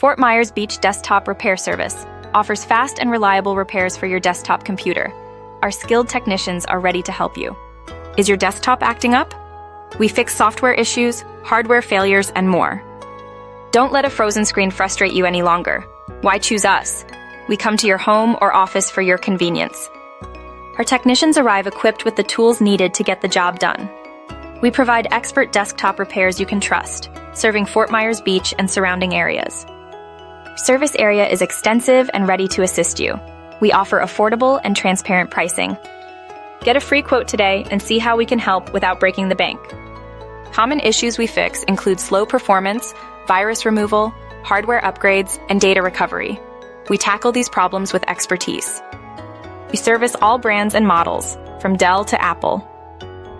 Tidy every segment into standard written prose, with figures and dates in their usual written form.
Fort Myers Beach Desktop Repair Service offers fast and reliable repairs for your desktop computer. Our skilled technicians are ready to help you. Is your desktop acting up? We fix software issues, hardware failures, and more. Don't let a frozen screen frustrate you any longer. Why choose us? We come to your home or office for your convenience. Our technicians arrive equipped with the tools needed to get the job done. We provide expert desktop repairs you can trust, serving Fort Myers Beach and surrounding areas. Service area is extensive and ready to assist you. We offer affordable and transparent pricing. Get a free quote today and see how we can help without breaking the bank. Common issues we fix include slow performance, virus removal, hardware upgrades, and data recovery. We tackle these problems with expertise. We service all brands and models, from Dell to Apple.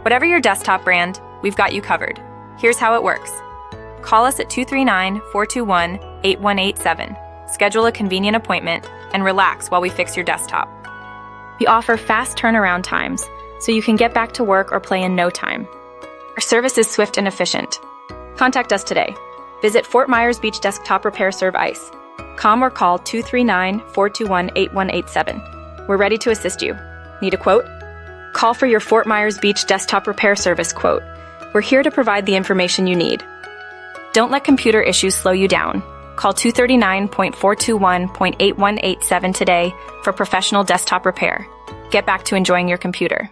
Whatever your desktop brand, we've got you covered. Here's how it works. Call us at 239-421-8187. Schedule a convenient appointment and relax while we fix your desktop. We offer fast turnaround times, so you can get back to work or play in no time. Our service is swift and efficient. Contact us today. Visit Fort Myers Beach Desktop Repair Serve ICE. Or call 239-421-8187. We're ready to assist you. Need a quote? Call for your Fort Myers Beach Desktop Repair Service quote. We're here to provide the information you need. Don't let computer issues slow you down. Call 239-421-8187 today for professional desktop repair. Get back to enjoying your computer.